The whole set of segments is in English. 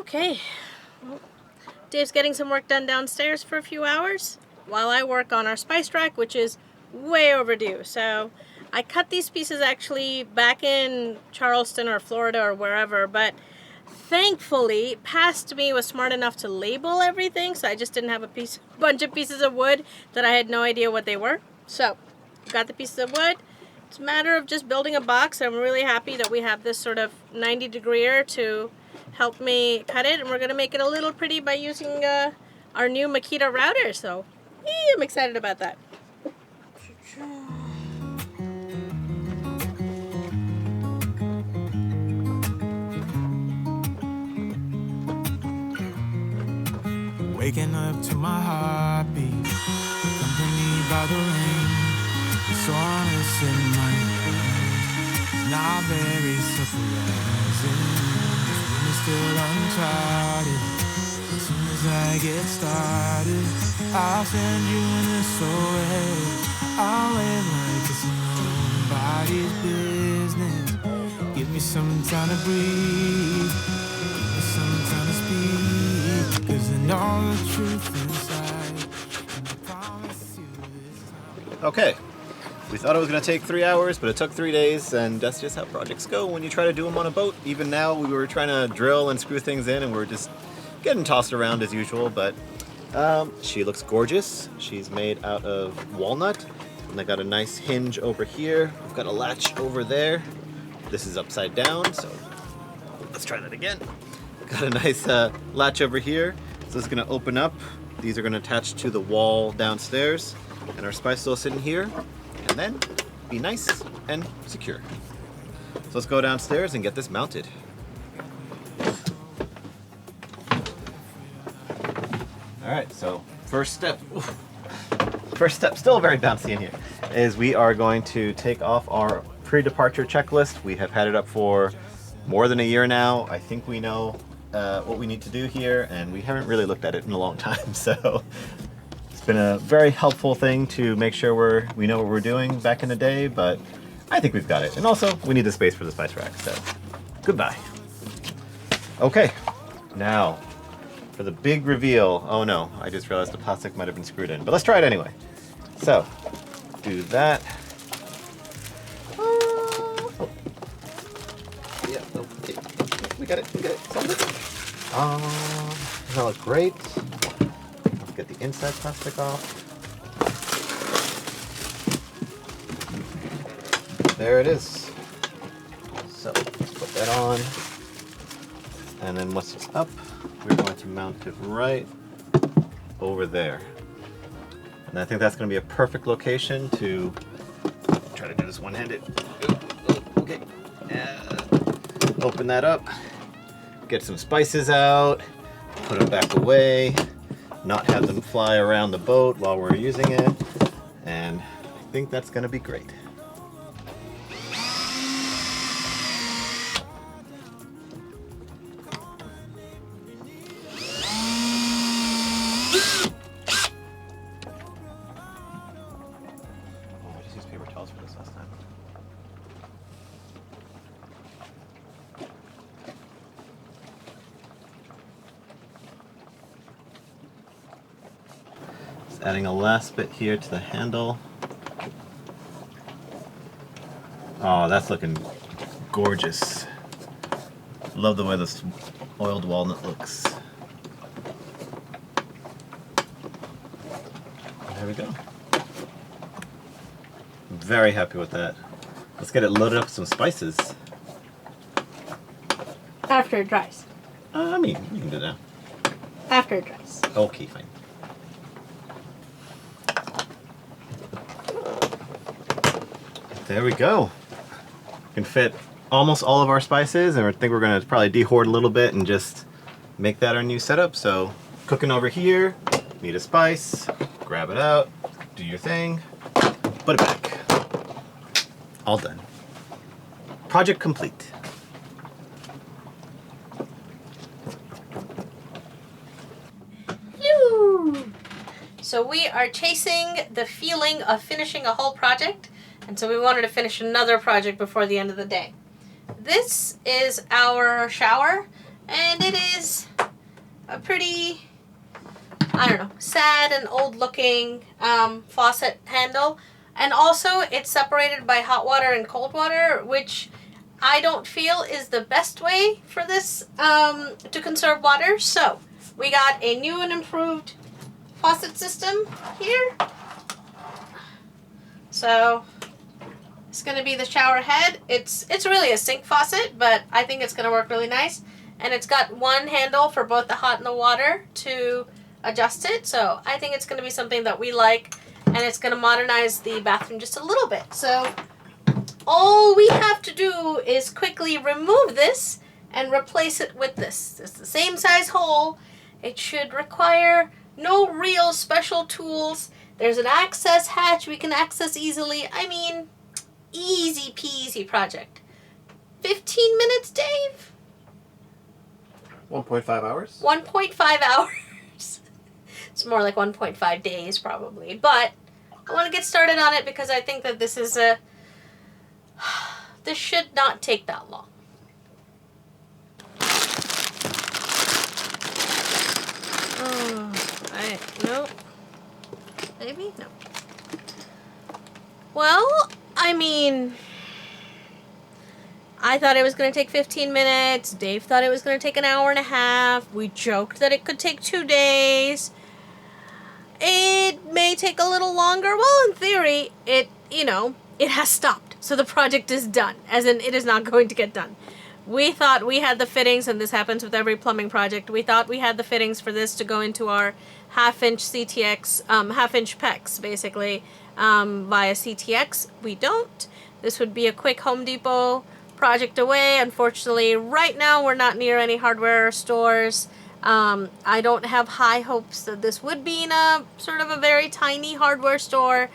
Okay, well, Dave's getting some work done downstairs for a few hours while I work on our spice rack, which is way overdue. So I cut these pieces actually back in Charleston or Florida or wherever, but thankfully Past Me was smart enough to label everything, so I just didn't have a bunch of pieces of wood that I had no idea what they were. So got the pieces of wood. It's a matter of just building a box. I'm really happy that we have this sort of 90-degreer to help me cut it, and we're gonna make it a little pretty by using our new Makita router. So I'm excited about that. Waking up to my heartbeat, accompanied by the rain. The soreness in my hands, not very surprising. It's still uncharted. As soon as I get started, I'll send you an SOS. I'll live like it's nobody's business. Give me some time to breathe. Give me some time to speak. 'Cause I know the truth inside. And I promise you this time. Okay, we thought it was going to take 3 hours, but it took 3 days, and that's just how projects go when you try to do them on a boat. Even now, we were trying to drill and screw things in, and we're just getting tossed around as usual, but she looks gorgeous. She's made out of walnut, and I got a nice hinge over here. We've got a latch over there. This is upside down, so let's try that again. Got a nice latch over here, so it's going to open up. These are going to attach to the wall downstairs, and our spice stool sitting here, and then be nice and secure. So let's go downstairs and get this mounted. All right, so first step, still very bouncy in here, is we are going to take off our pre-departure checklist. We have had it up for more than a year now. I think we know what we need to do here, and we haven't really looked at it in a long time, so it's been a very helpful thing to make sure we know what we're doing back in the day, but I think we've got it. And also, we need the space for the spice rack, so goodbye. Okay, now for the big reveal. Oh no, I just realized the plastic might have been screwed in, but let's try it anyway. So, do that. Oh. Yeah, okay. We got it, solved it. That looks great. Let's get the inside plastic off. There it is. So, let's put that on. And then once it's up, we're going to mount it right over there. And I think that's going to be a perfect location to try to do this one-handed. Okay. Open that up. Get some spices out. Put them back away. Not have them fly around the boat while we're using it. And I think that's going to be great. Adding a last bit here to the handle. Oh, that's looking gorgeous. Love the way this oiled walnut looks. There we go. I'm very happy with that. Let's get it loaded up with some spices. After it dries. I mean, you can do that. After it dries. Okay, fine. There we go. We can fit almost all of our spices, and I think we're going to probably dehoard a little bit and just make that our new setup. So, cooking over here, need a spice, grab it out, do your thing, put it back. All done. Project complete. So we are chasing the feeling of finishing a whole project, and so we wanted to finish another project before the end of the day. This is our shower, and it is a pretty, I don't know, sad and old looking faucet handle. And also it's separated by hot water and cold water, which I don't feel is the best way for this to conserve water. So we got a new and improved faucet system here. So it's going to be the shower head. It's really a sink faucet, but I think it's going to work really nice. And it's got one handle for both the hot and the water to adjust it. So I think it's going to be something that we like, and it's going to modernize the bathroom just a little bit. So all we have to do is quickly remove this and replace it with this. It's the same size hole. It should require no real special tools. There's an access hatch we can access easily. I mean, easy peasy project. 15 minutes, Dave? 1.5 hours? 1.5 hours. It's more like 1.5 days probably. But I want to get started on it because I think that this is this should not take that long. No. Maybe? No. Well, I mean, I thought it was going to take 15 minutes. Dave thought it was going to take an hour and a half. We joked that it could take 2 days. It may take a little longer. Well, in theory, it has stopped. So the project is done. As in, it is not going to get done. We thought we had the fittings, and this happens with every plumbing project. We thought we had the fittings for this to go into our half-inch CTX, half-inch PEX, basically, via CTX. We don't. This would be a quick Home Depot project away. Unfortunately, right now we're not near any hardware stores. I don't have high hopes that this would be in a sort of a very tiny hardware store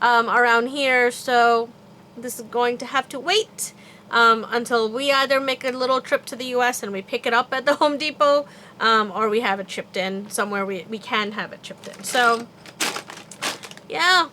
around here, so this is going to have to wait until we either make a little trip to the US and we pick it up at the Home Depot, or we have it shipped in somewhere we can have it shipped in. So yeah,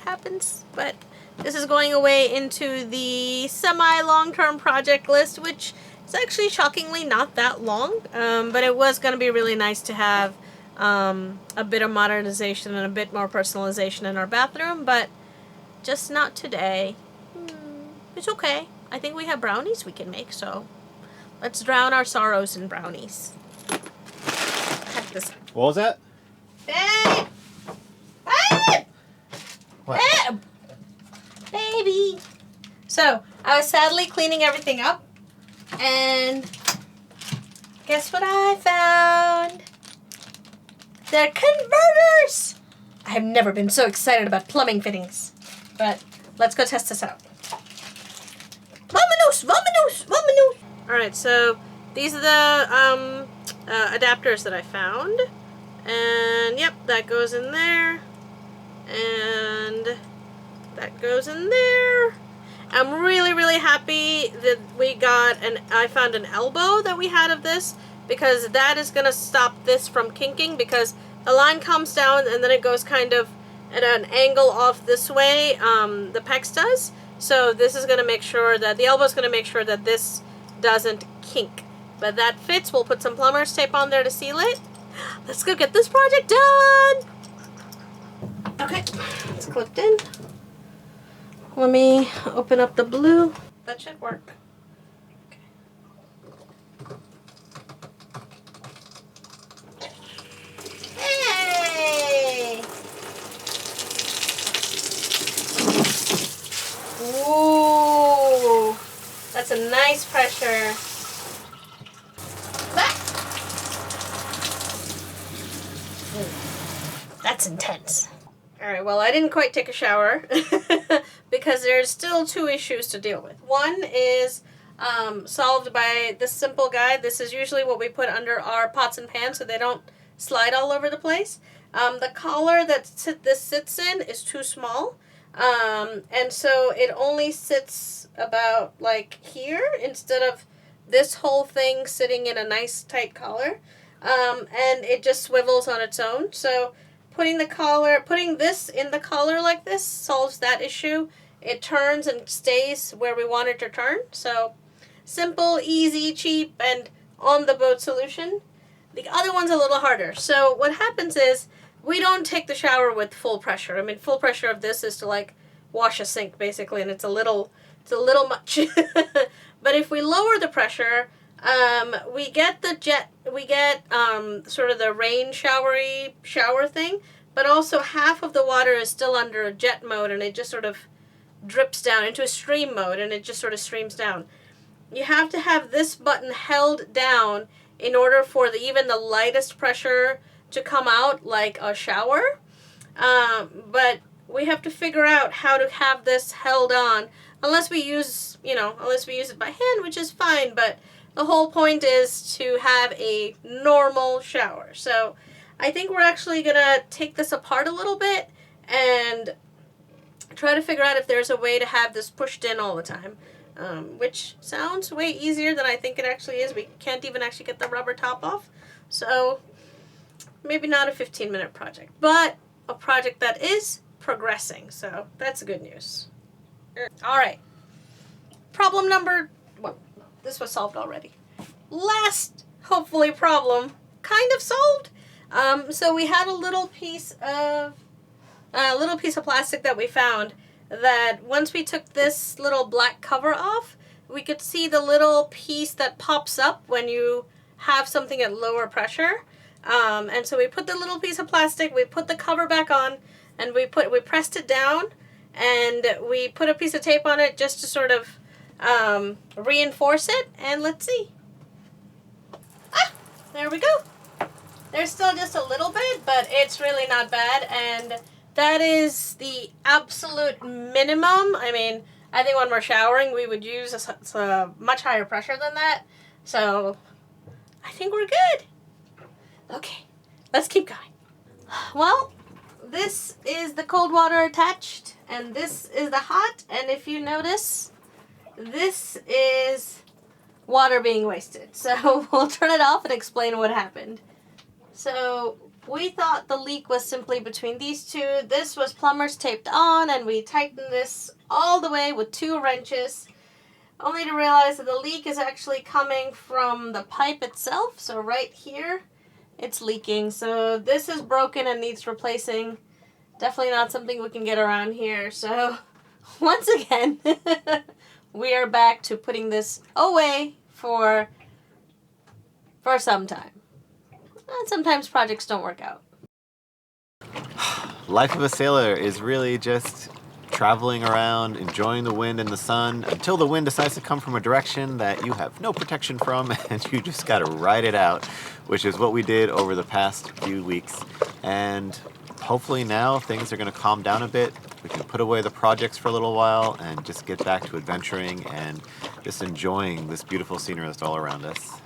happens, but this is going away into the semi-long-term project list, which is actually shockingly not that long, but it was going to be really nice to have a bit of modernization and a bit more personalization in our bathroom, but just not today. It's okay. I think we have brownies we can make, so let's drown our sorrows in brownies. Heck this. What was that? Babe! Babe! What? Babe! Baby! So, I was sadly cleaning everything up, and guess what I found? They're converters! I have never been so excited about plumbing fittings. But let's go test this out. Vamonos! Vamonos! Vamonos! Alright, so these are the adapters that I found. And yep, that goes in there. And that goes in there. I'm really, really happy that I found an elbow that we had of this, because that is going to stop this from kinking, because the line comes down and then it goes kind of at an angle off this way, the PEX does. So this is going to make sure that the elbow is going to make sure that this doesn't kink. But that fits. We'll put some plumber's tape on there to seal it. Let's go get this project done. Okay, it's clipped in. Let me open up the blue. That should work. Okay. Hey! Ooh, that's a nice pressure. That's intense. Alright, well, I didn't quite take a shower because there's still 2 issues to deal with. One is solved by this simple guide. This is usually what we put under our pots and pans so they don't slide all over the place. The collar that this sits in is too small. And so it only sits about like here instead of this whole thing sitting in a nice tight collar. And it just swivels on its own. So putting this in the collar like this solves that issue. It turns and stays where we want it to turn. So simple, easy, cheap, and on the boat solution. The other one's a little harder. So what happens is we don't take the shower with full pressure. I mean, full pressure of this is to like wash a sink basically, and it's a little much. But if we lower the pressure, we get sort of the rain shower thing, but also half of the water is still under a jet mode, and it just sort of drips down into a stream mode, and it just sort of streams down. You have to have this button held down in order for even the lightest pressure to come out like a shower. But we have to figure out how to have this held on, unless we use it by hand, which is fine, but the whole point is to have a normal shower. So I think we're actually going to take this apart a little bit and try to figure out if there's a way to have this pushed in all the time, which sounds way easier than I think it actually is. We can't even actually get the rubber top off. So maybe not a 15-minute project, but a project that is progressing. So that's good news. All right. Problem number, well, this was solved already. Last, hopefully, problem kind of solved. So we had a little piece of plastic that we found that once we took this little black cover off, we could see the little piece that pops up when you have something at lower pressure. And so we put the little piece of plastic, we put the cover back on, and we pressed it down, and we put a piece of tape on it just to sort of reinforce it, and let's see. There we go. There's still just a little bit, but it's really not bad, and that is the absolute minimum. I mean, I think when we're showering, we would use a much higher pressure than that, so I think we're good. Okay, let's keep going. Well, this is the cold water attached, and this is the hot, and if you notice, this is water being wasted. So we'll turn it off and explain what happened. So we thought the leak was simply between these two. This was plumbers taped on, and we tightened this all the way with 2 wrenches, only to realize that the leak is actually coming from the pipe itself. So right here, it's leaking. So this is broken and needs replacing. Definitely not something we can get around here. So once again, we are back to putting this away for some time. And sometimes projects don't work out. Life of a sailor is really just traveling around, enjoying the wind and the sun until the wind decides to come from a direction that you have no protection from, and you just got to ride it out, which is what we did over the past few weeks. And hopefully now things are going to calm down a bit. We can put away the projects for a little while and just get back to adventuring and just enjoying this beautiful scenery that's all around us.